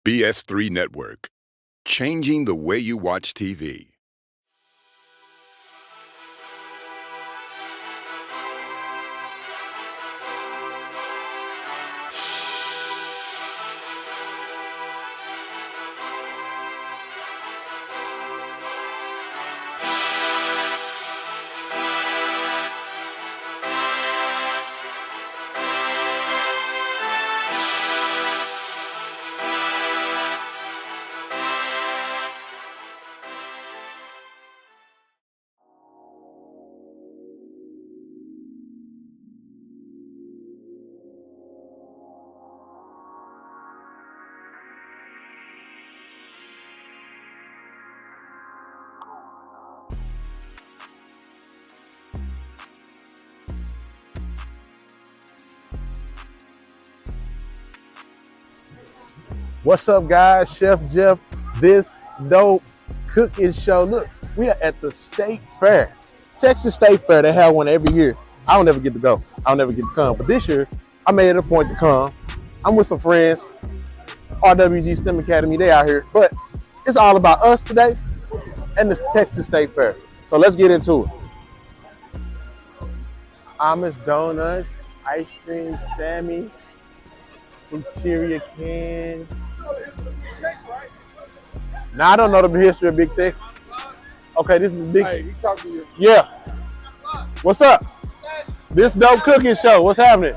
BS3 Network, changing the way you watch TV. What's up, guys? Chef Jeff, this dope cooking show. Look, we are at the State Fair, Texas State Fair. They have one every year. I don't ever get to go. I don't ever get to come. But this year, I made it a point to come. I'm with some friends, RWG STEM Academy. They out here. But it's all about us today and the Texas State Fair. So let's get into it. Amish Donuts, ice cream, Sammy, interior can. Now I don't know the history of Big Tex. Okay, this is Big. Hey, he talking to you. Yeah. What's up? This dope cooking show. What's happening?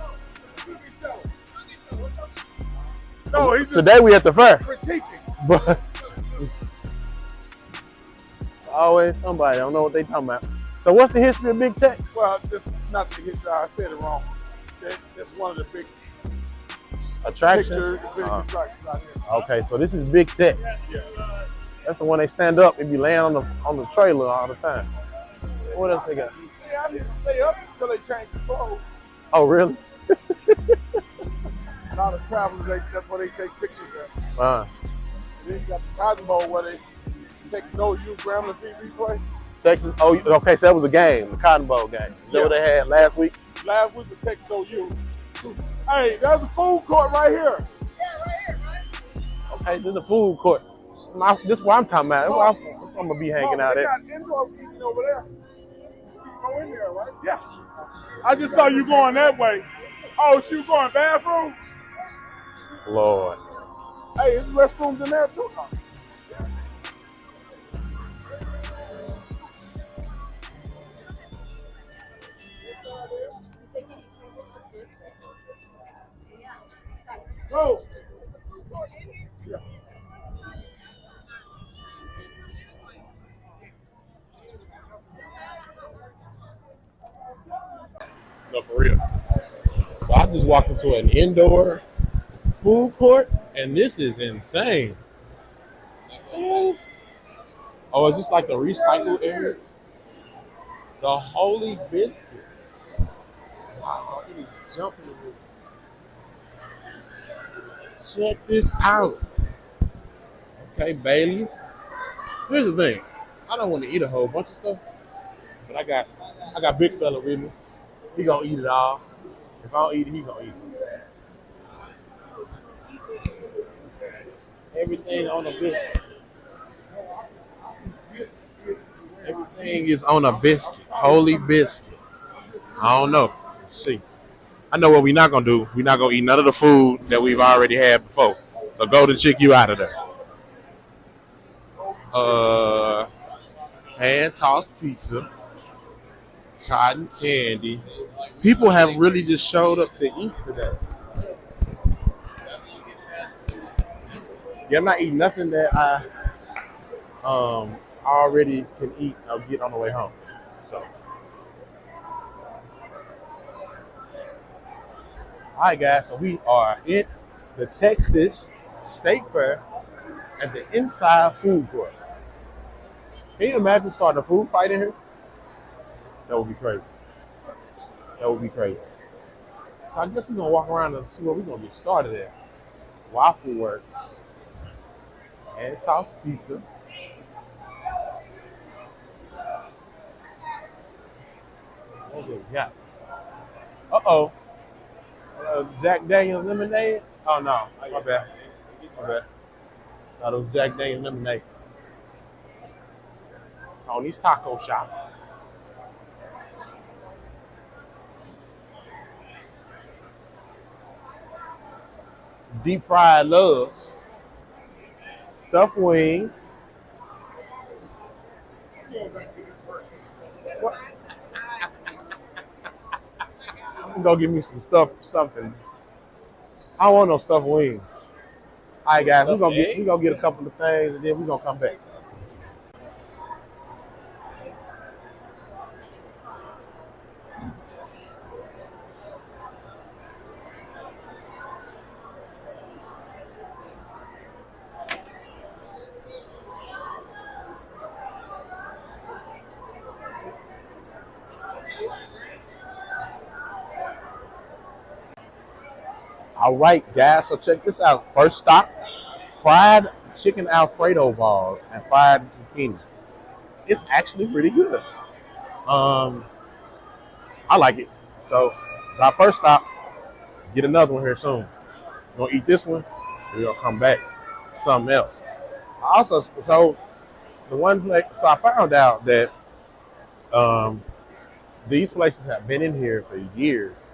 No, he's just Today we at the fair, critiquing. but always somebody. I don't know what they talking about. So what's the history of Big Tex? Well, this is not the history. I said it wrong. That's one of the big Attractions. pictures, the big attractions out here. Okay, so this is Big Tex. Yeah. That's the one they stand up and be laying on the trailer all the time. What else they got? Yeah, I need to stay up until they change the clothes. Oh, really? A lot of travelers, that's where they take pictures at. And then you got the Cotton Bowl where they take no you Grambling TV play. Texas. Oh, okay. So that was a game, the Cotton Bowl game. Is that what they had last week? Last week was Texas OU. Hey, there's a food court right here. Okay, this is the food court. This is what I'm talking about. That's where I'm gonna be hanging out They at. got indoor eating over there. You can go in there, right? Yeah. I just saw you going that way. Oh, she was going bathroom? Lord. Hey, there's restrooms in there too. Go. No, for real. So I just walked into an indoor food court, and this is insane. Oh, is this like the recycle area? The Holy Biscuit. Wow, it is jumping in here. Check this out. Okay, Bailey's. Here's the thing. I don't want to eat a whole bunch of stuff, but I got big fella with me. He gonna eat it all. If I don't eat it, he gonna eat it. Everything on a biscuit. Everything is on a biscuit. Holy biscuit. I don't know. Let's see. I know what we're not gonna do. We're not gonna eat none of the food that we've already had before. So go to chick you out of there. Hand tossed pizza, cotton candy. People have really just showed up to eat today. Yeah, I'm not eating nothing that I already can eat or get on the way home. So, all right, guys. So we are in the Texas State Fair at the inside food court. Can you imagine starting a food fight in here? That would be crazy. That would be crazy. So I guess we're gonna walk around and see where we're gonna get started at. Waffle Works. And tossed pizza. What do we got? Jack Daniel's lemonade? Oh no, my bad. My bad. Thought it was Jack Daniels lemonade. Tony's Taco Shop. Deep fried loves. Stuffed wings. What? I'm gonna go get me some something. I don't want no stuffed wings. All right, guys, we're gonna get a couple of things and then we're gonna come back. All right, guys, so check this out. First stop, fried chicken Alfredo balls and fried zucchini. It's actually pretty good. I like it. So it's our first stop. Get another one here soon. We're gonna eat this one, and we're gonna come back to something else. I also so the one place, so I found out that these places have been in here for years.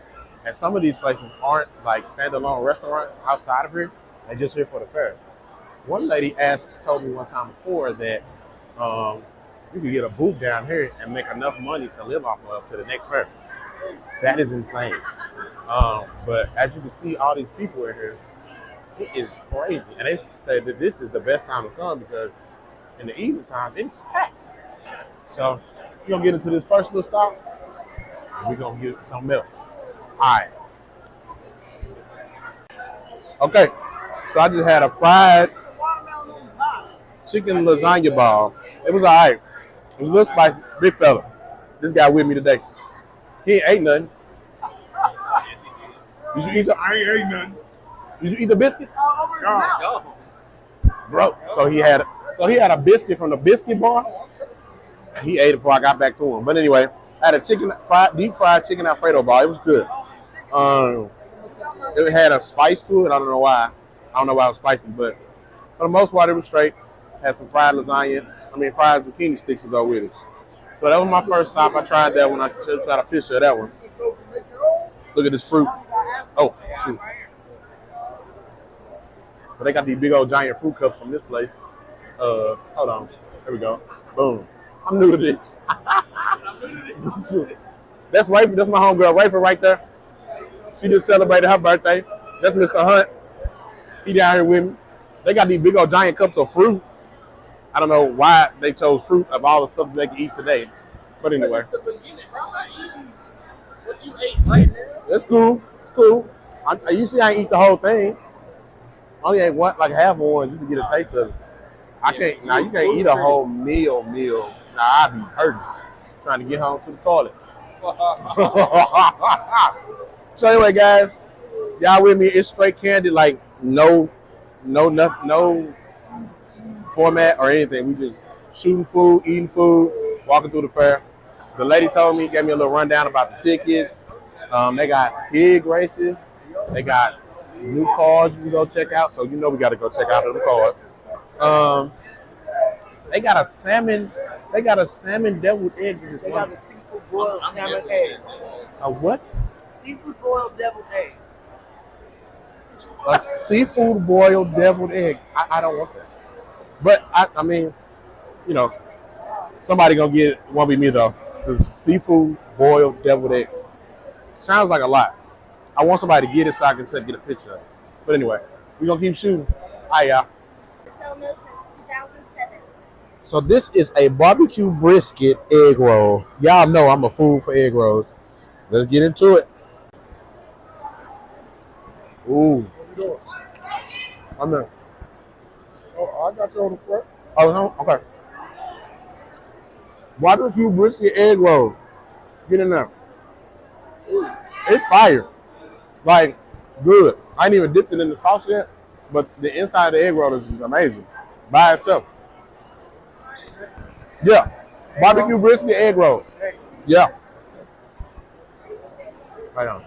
And some of these places aren't like standalone restaurants outside of here. They're just here for the fair. One lady told me one time before that you could get a booth down here and make enough money to live off of to the next fair. That is insane. But as you can see, all these people are here. It is crazy. And they say that this is the best time to come because in the evening time, it's packed. So we're going to get into this first little stop and we're going to get something else. All right. Okay, so I just had a fried chicken lasagna ball. It was all right. It was a little spicy. Big fella. This guy with me today. He ain't ate nothing. Did you eat? I ain't ate nothing. Did you eat the biscuit? No. Bro, so he had a biscuit from the biscuit bar. He ate it before I got back to him. But anyway, I had a deep fried chicken Alfredo ball. It was good. It had a spice to it. I don't know why. I don't know why it was spicy, but for the most part, it was straight. Had some fried zucchini sticks to go with it. So that was my first stop. I tried that one. I should try to picture that one. Look at this fruit. Oh, shoot. So they got these big old giant fruit cups from this place. Hold on. There we go. Boom. I'm new to this. That's Rayford. That's my homegirl, Rayford, right there. She just celebrated her birthday. That's Mr. Hunt. He down here with me. They got these big old giant cups of fruit. I don't know why they chose fruit of all the stuff they can eat today. But anyway. It's the beginning, bro. I'm not eating what you ate right now. That's cool. It's cool. You see I ain't eat the whole thing. I only ate like half of one just to get a taste of it. You can't eat a whole meal. Now I be hurting. Trying to get home to the toilet. So anyway, guys, y'all with me? It's straight candy, like no format or anything. We just shooting food, eating food, walking through the fair. The lady gave me a little rundown about the tickets. They got pig races. They got new cars you can go check out. So you know we got to go check out the cars. They got a salmon. They got a salmon deviled egg. They got a seafood boiled salmon egg. A what? Seafood boiled deviled egg. A seafood boiled deviled egg. I don't want that. But I mean, you know, somebody gonna get it. Won't be me though. Cause seafood boiled deviled egg sounds like a lot. I want somebody to get it so I can get a picture of it. But anyway, we're gonna keep shooting. Hi, y'all. Selling those since 2007. So this is a barbecue brisket egg roll. Y'all know I'm a fool for egg rolls. Let's get into it. Ooh. What you doing? I'm in. Oh, I got you on the front. Oh, no? Okay. Barbecue brisket egg roll. Get in there. It's fire. Like, good. I ain't even dipped it in the sauce yet, but the inside of the egg roll is just amazing. By itself. Yeah. Barbecue brisket egg roll. Yeah. Right on.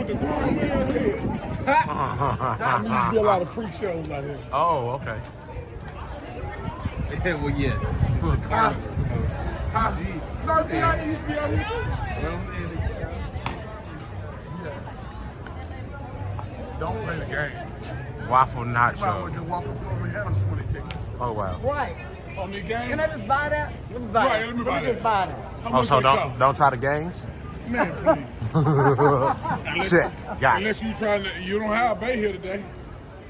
with the grown man's head. There used to be a lot of freak shows out here. Oh, okay. Well, yes. No, it's not. It used to be out here too. Don't play the game. Waffle You might as well nacho. just walk up over here and have 20 tickets. Oh wow. Right. On the game? Can I just buy that? Let me buy Right, that. let me buy just that. buy that. How Oh, much so they don't cost? don't try the games. Man, please. Shit, got it. Unless you trying to, you don't have a bay here today.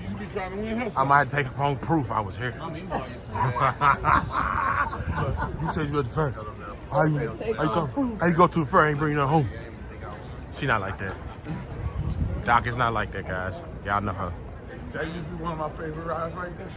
You should be trying to win her I something. might take home proof I was here. You said you at the fair. How you go to the fair? Ain't bringing her home. She not like that. Doc is not like that, guys. Y'all know her. That used to be one of my favorite rides right there.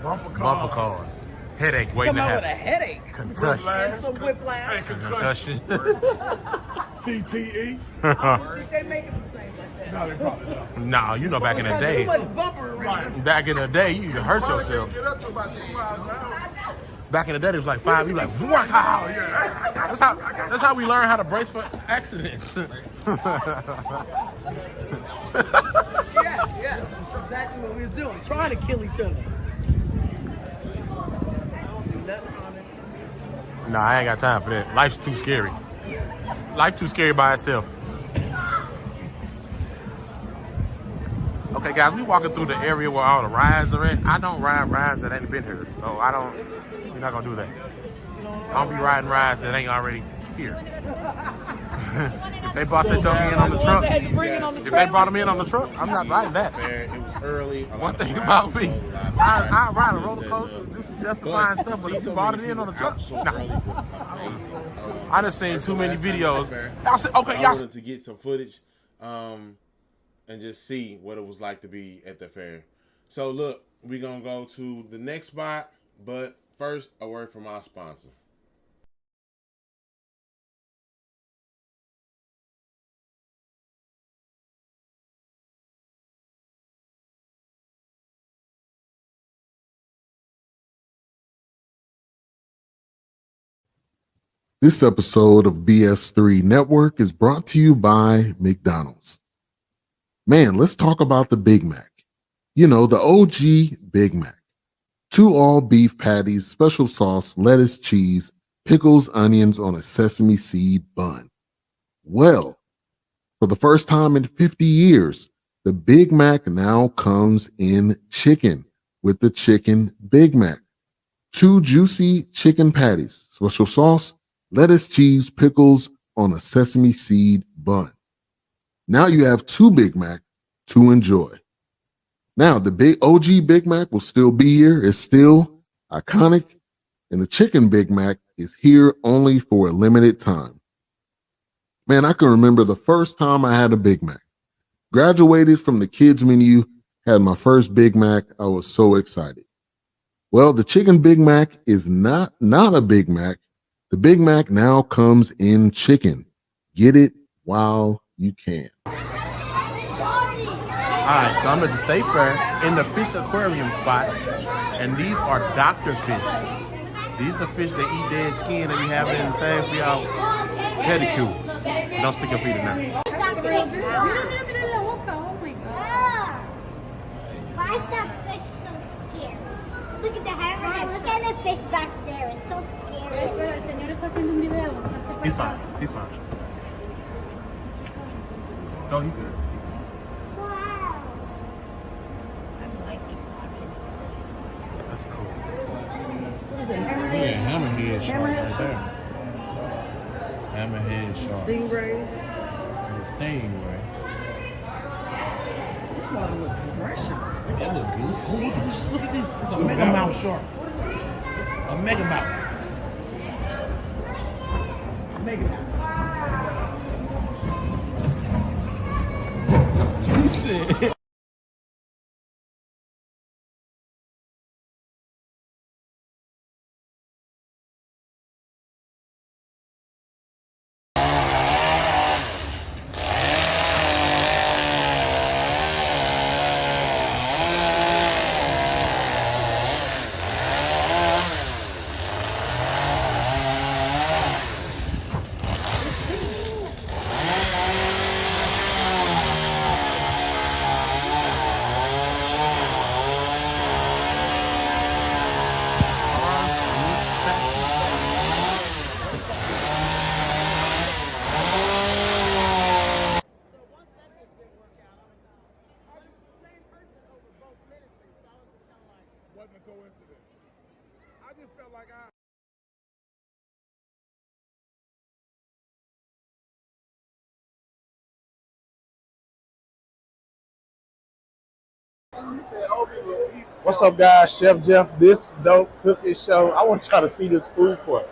Bumper cars. Bumper cars. Headache waiting Come to out with a happen. headache. Concussion. And some whiplash. Hey, concussion. CTE. I don't think they make it the same like that. No, they probably don't. Nah, you know back in the Too day. much bumper around. Back in the day, you could hurt yourself. Get up to about 2 miles an hour. Back in the day, it was like 5. You like, wow. That's how we learn how to brace for accidents. Yeah. That's exactly what we was doing. Trying to kill each other. I don't do nothing on it. Nah, I ain't got time for that. Life's too scary. Life too scary by itself. Okay, guys, we walking through the area where all the rides are at. I don't ride rides that ain't been here, so we're not gonna do that. I don't be riding rides that ain't already here. If they brought the junk in on the truck, They had to bring it on the if they trailer. brought them in on the truck, I'm not riding that. It was early. One thing about me, I ride a roller coaster, do some death-defying stuff, but if you brought it in on the truck, nah. I done seen too many videos. Y'all said, okay, I y'all. wanted to get some footage, and just see what it was like to be at the fair. So look, we're gonna go to the next spot, but first, a word from our sponsor. This episode of BS3 Network is brought to you by McDonald's. Man, let's talk about the Big Mac. You know, the OG Big Mac. 2 all-beef patties, special sauce, lettuce, cheese, pickles, onions on a sesame seed bun. Well, for the first time in 50 years, the Big Mac now comes in chicken with the Chicken Big Mac. 2 juicy chicken patties, special sauce, lettuce, cheese, pickles on a sesame seed bun. Now you have 2 Big Mac to enjoy. Now, the big OG Big Mac will still be here. It's still iconic. And the Chicken Big Mac is here only for a limited time. Man, I can remember the first time I had a Big Mac. Graduated from the kids menu, had my first Big Mac. I was so excited. Well, the Chicken Big Mac is not a Big Mac. The Big Mac now comes in chicken. Get it while you can. All right, so I'm at the State Fair in the fish aquarium spot, and these are Dr. Fish. These are the fish that eat dead skin and we have in the thing for y'all pedicure. Don't stick your feet in there. Why is that fish so scary? Look at the hammerhead. Look at the fish back there. It's so scary. Espera, el señor está haciendo un video. He's fine. He's fine. Oh, you good. Wow. That's cool. What is it? Yeah, hammerhead shark right there. Hammerhead shark. Stingrays. The stingray. This one looks fresh. That look good. Oh, look at this. Look at this. It's a mega mouth shark. A mega mouth. Make it out. You said. What's up, guys? Chef Jeff, this dope cooking show. I want y'all to see this food court.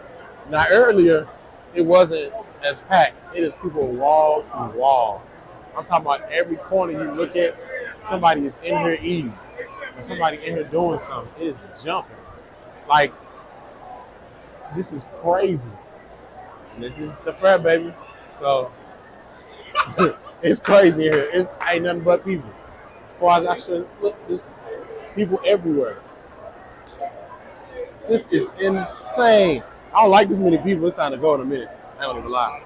Now, earlier, it wasn't as packed. It is people wall to wall. I'm talking about every corner you look at, somebody is in here eating, or somebody in here doing something. It is jumping. Like, this is crazy. And this is the fair, baby. So, it's crazy in here. It ain't nothing but people. As far as I should look, this people everywhere. This is insane. I don't like this many people. It's time to go in a minute. I don't even lie.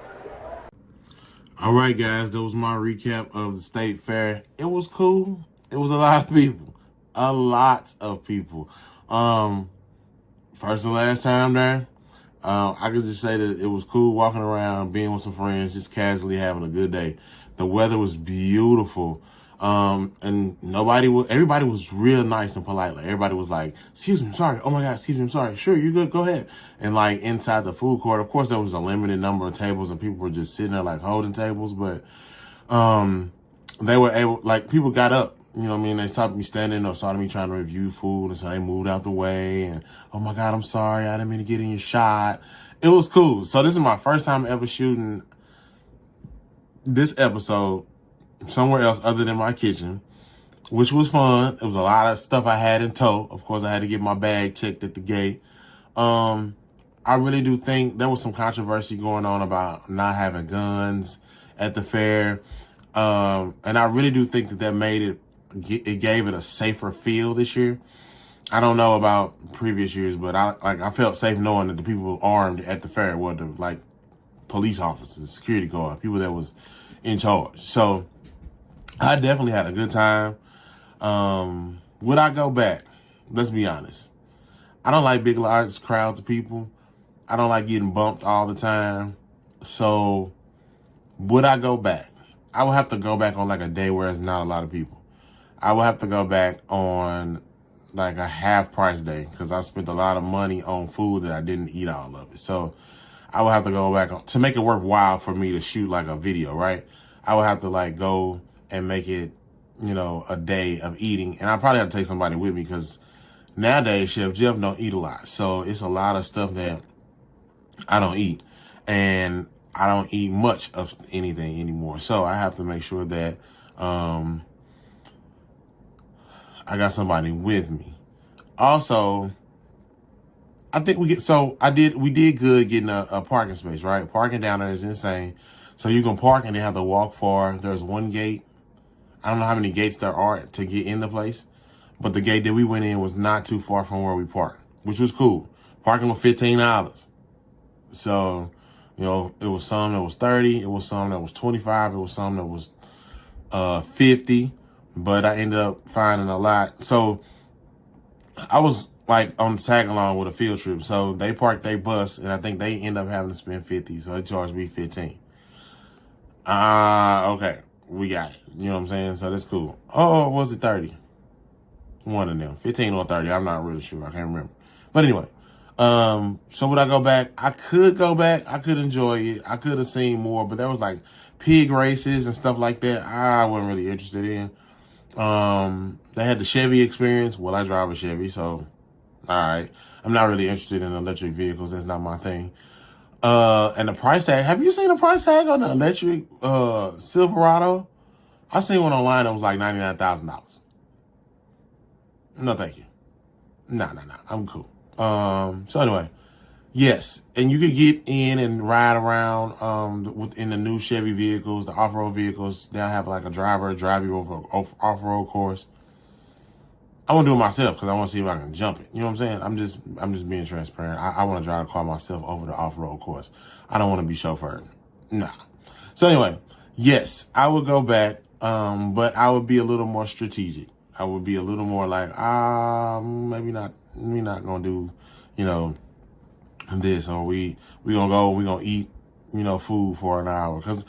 All right, guys, that was my recap of the state fair. It was cool. It was a lot of people. A lot of people. First and last time there. I could just say that it was cool walking around, being with some friends, just casually having a good day. The weather was beautiful. And everybody was real nice and polite. Like, everybody was like, excuse me, I'm sorry. Oh my God, excuse me, I'm sorry. Sure, you're good, go ahead. And like inside the food court, of course, there was a limited number of tables and people were just sitting there like holding tables, but, they were able, like, people got up, you know what I mean? They saw me standing or saw me trying to review food, and so they moved out the way and, oh my God, I'm sorry, I didn't mean to get in your shot. It was cool. So this is my first time ever shooting this episode somewhere else other than my kitchen, which was fun. It was a lot of stuff I had in tow. Of course, I had to get my bag checked at the gate. I really do think there was some controversy going on about not having guns at the fair. And I really do think that made it gave it a safer feel this year. I don't know about previous years, but I felt safe knowing that the people armed at the fair were the like police officers, security guard, people that was in charge. So I definitely had a good time. Would I go back? Let's be honest. I don't like big, large crowds of people. I don't like getting bumped all the time. So would I go back? I would have to go back on like a day where it's not a lot of people. I would have to go back on like a half price day because I spent a lot of money on food that I didn't eat all of it. So I would have to go back to make it worthwhile for me to shoot like a video, right? I would have to like go and make it, you know, a day of eating. And I probably have to take somebody with me because nowadays Chef Jeff don't eat a lot. So it's a lot of stuff that I don't eat. And I don't eat much of anything anymore. So I have to make sure that I got somebody with me. Also, I think we did good getting a parking space, right? Parking down there is insane. So you can park and then have to walk far. There's one gate. I don't know how many gates there are to get in the place, but the gate that we went in was not too far from where we parked, which was cool. Parking was $15. So, you know, it was some that was 30, it was some that was 25, it was some that was 50, but I ended up finding a lot. So I was like on the tag along with a field trip. So they parked their bus and I think they end up having to spend 50. So they charged me 15. Okay. We got it. You know what I'm saying? So that's cool. Oh, was it 30? One of them. 15 or 30. I'm not really sure. I can't remember. But anyway. So would I go back? I could go back. I could enjoy it. I could have seen more, but there was like pig races and stuff like that. I wasn't really interested in. They had the Chevy experience. Well, I drive a Chevy, so all right. I'm not really interested in electric vehicles. That's not my thing. And the price tag. Have you seen the price tag on the electric Silverado? I seen one online that was like $99,000. No, thank you. No. I'm cool. So anyway, yes, and you could get in and ride around within the new Chevy vehicles, the off-road vehicles. They'll have like a driver drive you over off-road course. I want to do it myself because I want to see if I can jump it. You know what I'm saying? I'm just being transparent. I want to drive the car myself over the off-road course. I don't want to be chauffeured. Nah. So anyway, yes, I would go back, but I would be a little more strategic. I would be a little more like, maybe not. We're not gonna do, you know, this, or we gonna eat, you know, food for an hour. Because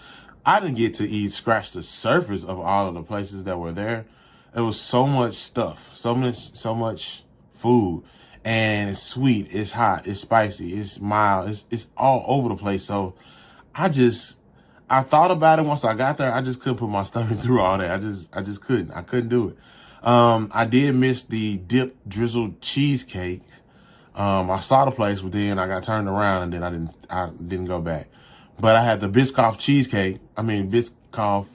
I didn't get to scratch the surface of all of the places that were there. It was so much stuff, so much food. and it's sweet, it's hot, it's spicy, it's mild, it's all over the place. So I thought about it once I got there. I just couldn't put my stomach through all that. I just couldn't. I couldn't do it. I did miss the dip drizzled cheesecake. I saw the place, but then I got turned around and then I didn't go back. But I had the Biscoff Biscoff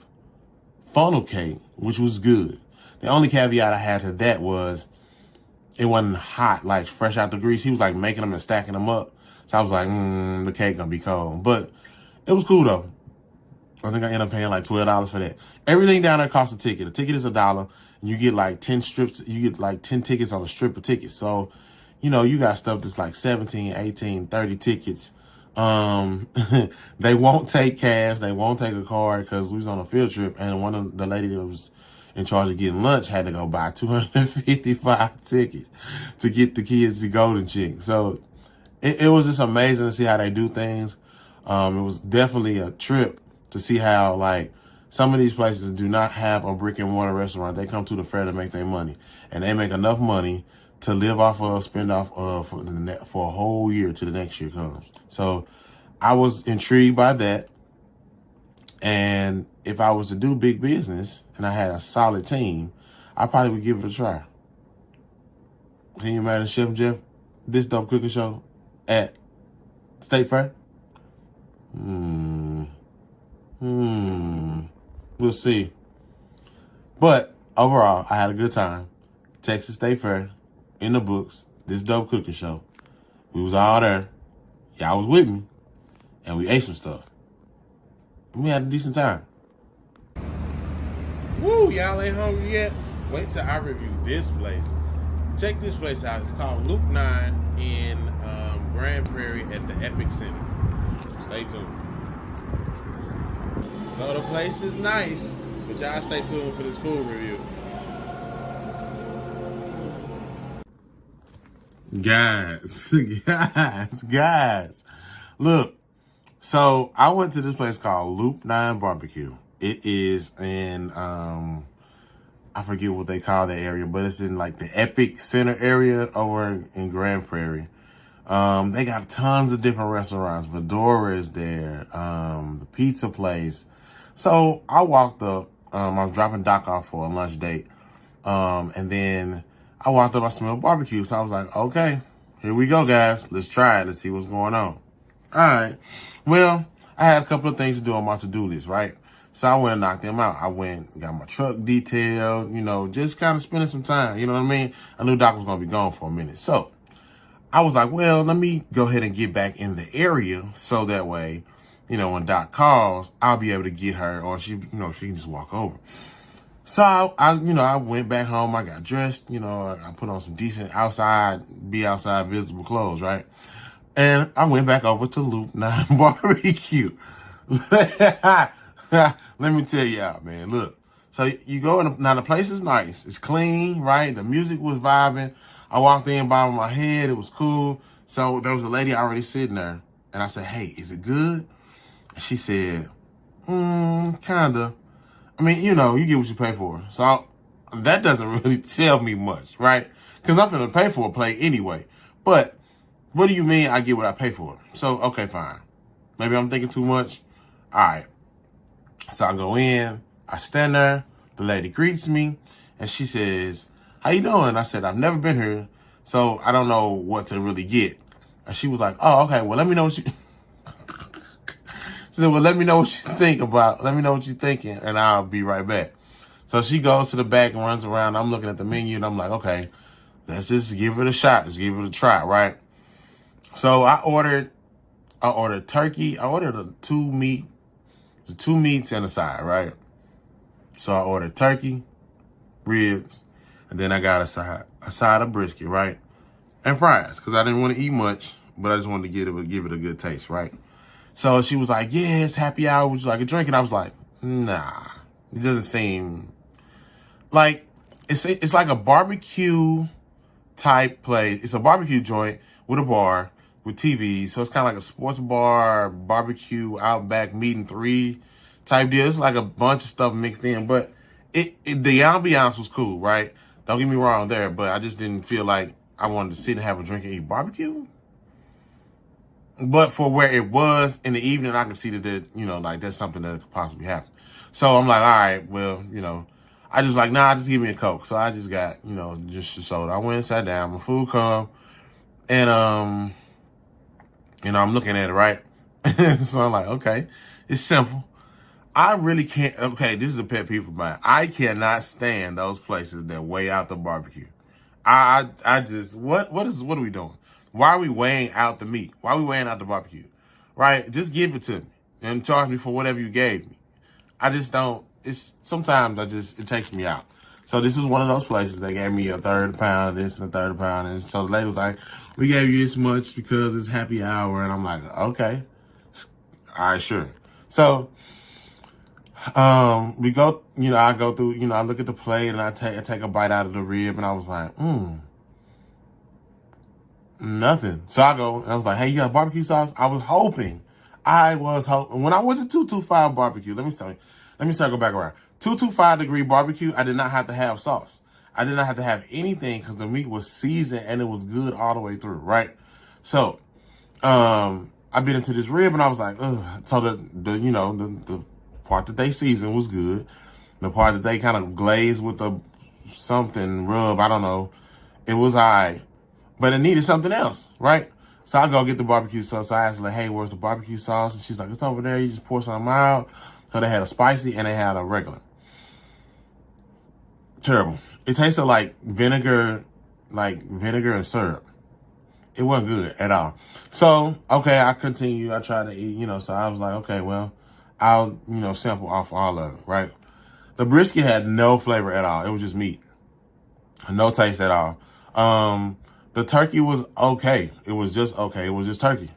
funnel cake, which was good. The only caveat I had to that was it wasn't hot, like fresh out the grease. He was like making them and stacking them up. So I was like, the cake gonna be cold. But it was cool though. I think I ended up paying like $12 for that. Everything down there costs a ticket. A ticket is $1. And you get like 10 strips. You get like 10 tickets on a strip of tickets. So, you know, you got stuff that's like 17, 18, 30 tickets. They won't take cash. They won't take a card because we was on a field trip. And one of the lady that was in charge of getting lunch had to go buy 255 tickets to get the kids to Golden Chick. So it was just amazing to see how they do things. It was definitely a trip to see how, like, some of these places do not have a brick and mortar restaurant. They come to the fair to make their money, and they make enough money to live off of, spend off of for a whole year till the next year comes. So I was intrigued by that. And if I was to do big business and I had a solid team, I probably would give it a try. Can you imagine Chef Jeff, This Dope Cooking Show at State Fair? We'll see. But overall, I had a good time. Texas State Fair, in the books, This Dope Cooking Show. We was all there. Y'all was with me. And we ate some stuff. We had a decent time. Woo, y'all ain't hungry yet? Wait till I review this place. Check this place out. It's called Loop 9 in Grand Prairie at the Epic Center. Stay tuned. So the place is nice, but y'all stay tuned for this food review. Guys. Look, so I went to this place called Loop 9 Barbecue. It is in, I forget what they call that area, but it's in like the Epic Center area over in Grand Prairie. They got tons of different restaurants. Fedora is there, the pizza place. So I walked up, I was dropping Doc off for a lunch date. And then I walked up, I smelled barbecue. So I was like, okay, here we go, guys. Let's try it. Let's see what's going on. All right. Well, I had a couple of things to do on my to-do list, right? So I went and knocked them out. I went and got my truck detailed, you know, just kind of spending some time. You know what I mean? I knew Doc was going to be gone for a minute. So I was like, well, let me go ahead and get back in the area so that way, you know, when Doc calls, I'll be able to get her, or she, you know, she can just walk over. So I went back home. I got dressed, you know, I put on some decent outside visible clothes, right? And I went back over to Loop 9 Barbecue. Let me tell y'all, man, look. So you go in, now the place is nice. It's clean, right? The music was vibing. I walked in, bobbing my head. It was cool. So there was a lady already sitting there. And I said, hey, is it good? And she said, kinda. I mean, you know, you get what you pay for. So that doesn't really tell me much, right? Because I'm going to pay for a plate anyway. But what do you mean I get what I pay for? So, okay, fine. Maybe I'm thinking too much. All right. So I go in, I stand there, the lady greets me, and she says, how you doing? I said, I've never been here, so I don't know what to really get. And she was like, oh, okay, well, let me know what you... She said, well, let me know what you think about, let me know what you're thinking, and I'll be right back. So she goes to the back and runs around. I'm looking at the menu, and I'm like, okay, let's just give it a shot. Let's give it a try, right? So I ordered turkey. I ordered the two meats and a side, right? So I ordered turkey, ribs, and then I got a side of brisket, right? And fries, because I didn't want to eat much, but I just wanted to give it a good taste, right? So she was like, yeah, it's happy hour. Would you like a drink? And I was like, nah, it doesn't seem like it's like a barbecue type place. It's a barbecue joint with a bar with TV. So it's kind of like a sports bar, barbecue, Outback, meeting 3 type deal. It's like a bunch of stuff mixed in, but the ambiance was cool, right? Don't get me wrong there, but I just didn't feel like I wanted to sit and have a drink and eat barbecue. But for where it was in the evening, I could see that, you know, like that's something that could possibly happen. So I'm like, all right, well, you know, I just like, nah, just give me a Coke. So I just got, you know, just a soda. I went and sat down, my food come, and, you know, I'm looking at it, right? So I'm like, okay, it's simple. I really can't, okay, this is a pet peeve of mine. I cannot stand those places that weigh out the barbecue. I just, what are we doing? Why are we weighing out the meat? Why are we weighing out the barbecue? Right? Just give it to me and charge me for whatever you gave me. I just don't, sometimes it takes me out. So this was one of those places that gave me a third pound, this and a third pound. And so the lady was like, we gave you this much because it's happy hour. And I'm like, okay, all right, sure. So, we go, you know, I go through, you know, I look at the plate and I take a bite out of the rib and I was like, nothing. So I go and I was like, hey, you got barbecue sauce? I was hoping when I went to 225 barbecue, let me circle back around. 225 degree barbecue, I did not have to have sauce. I did not have to have anything because the meat was seasoned and it was good all the way through, right? So, I bit into this rib and I was like, ugh. So the part that they seasoned was good. The part that they kind of glazed with something rub, I don't know, it was all right. But it needed something else, right? So I go get the barbecue sauce. So I asked her, like, hey, where's the barbecue sauce? And she's like, it's over there. You just pour something out. So they had a spicy and they had a regular. Terrible. It tasted like vinegar and syrup. It wasn't good at all. So, okay, I continued. I tried to eat, you know, so I was like, okay, well, I'll, you know, sample off all of it, right? The brisket had no flavor at all. It was just meat. No taste at all. The turkey was okay. It was just okay. It was just turkey.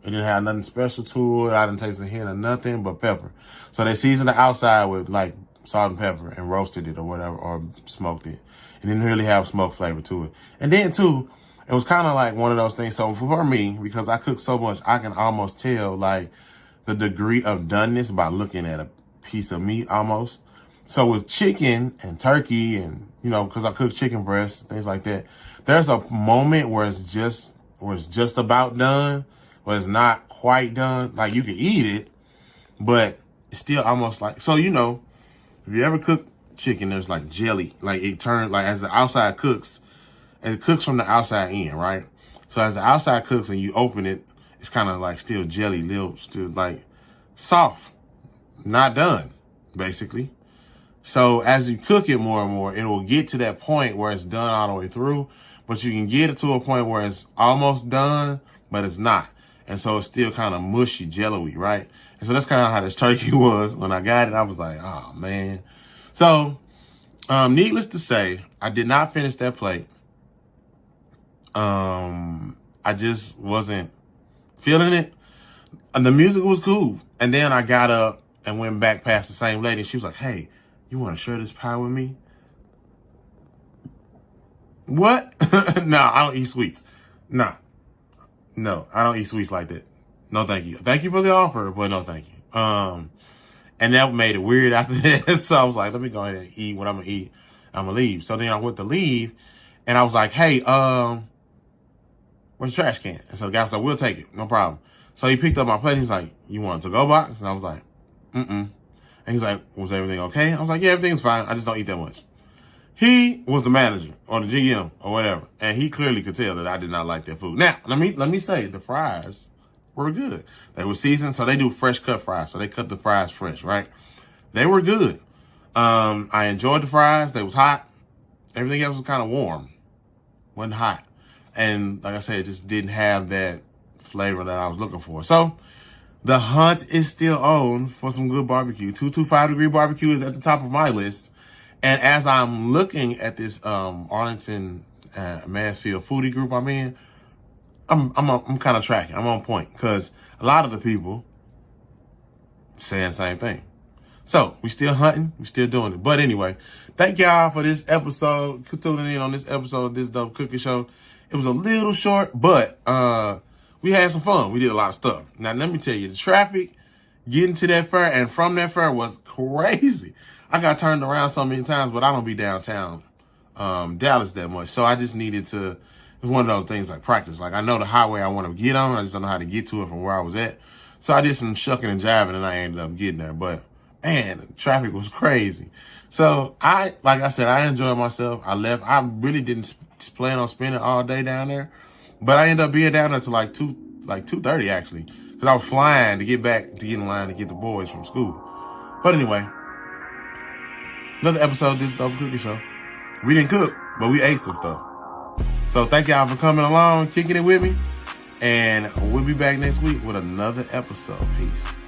It didn't have nothing special to it. I didn't taste a hint of nothing but pepper. So they seasoned the outside with like salt and pepper and roasted it or whatever, or smoked it. It didn't really have smoke flavor to it. And then too, it was kind of like one of those things. So for me, because I cook so much, I can almost tell like the degree of doneness by looking at a piece of meat almost. So with chicken and turkey and, you know, because I cook chicken breasts, things like that, there's a moment where it's just about done, where it's not quite done. Like you can eat it, but it's still almost like, so, you know, if you ever cook chicken, there's like jelly, like it turns like as the outside cooks, and it cooks from the outside in, right? So as the outside cooks and you open it, it's kind of like still jelly, still like soft, not done, basically. So as you cook it more and more, it will get to that point where it's done all the way through, but you can get it to a point where it's almost done, but it's not. And so it's still kind of mushy, jello-y, right? And so that's kind of how this turkey was. When I got it, I was like, oh man. So, needless to say, I did not finish that plate. I just wasn't feeling it. And the music was cool. And then I got up and went back past the same lady. She was like, hey, you want to share this pie with me? What? No, I don't eat sweets. No, I don't eat sweets like that. No, thank you. Thank you for the offer, but no, thank you. And that made it weird after that. So I was like, let me go ahead and eat what I'm going to eat. I'm going to leave. So then I went to leave and I was like, hey, where's the trash can? And so the guy was like, we'll take it. No problem. So he picked up my plate. He was like, you want a to-go box? And I was like, And he's like, was everything okay? I was like, yeah, everything's fine. I just don't eat that much. He was the manager or the GM or whatever. And he clearly could tell that I did not like that food. Now, let me say the fries were good. They were seasoned. So they do fresh cut fries. So they cut the fries fresh, right? They were good. I enjoyed the fries. They was hot. Everything else was kind of warm. Wasn't hot. And like I said, it just didn't have that flavor that I was looking for. So the hunt is still on for some good barbecue. 225-degree barbecue is at the top of my list. And as I'm looking at this Arlington Mansfield foodie group I'm in, I'm kind of tracking. I'm on point because a lot of the people saying the same thing. So we still hunting, we still doing it. But anyway, thank y'all for this episode, tuning in on this episode of This Dope Cooking Show. It was a little short, but we had some fun. We did a lot of stuff. Now let me tell you, the traffic getting to that fair and from that fair was crazy. I got turned around so many times, but I don't be downtown Dallas that much. So I just needed to it's one of those things like practice. Like I know the highway I want to get on, I just don't know how to get to it from where I was at. So I did some shucking and jiving and I ended up getting there. But man, the traffic was crazy. So like I said, I enjoyed myself. I left. I really didn't plan on spending all day down there, but I ended up being down there till like 2:30 actually, because I was flying to get back to get in line to get the boys from school. But anyway, another episode of This Dope Cooking Show. We didn't cook, but we ate some stuff. So thank y'all for coming along, kicking it with me, and we'll be back next week with another episode. Peace.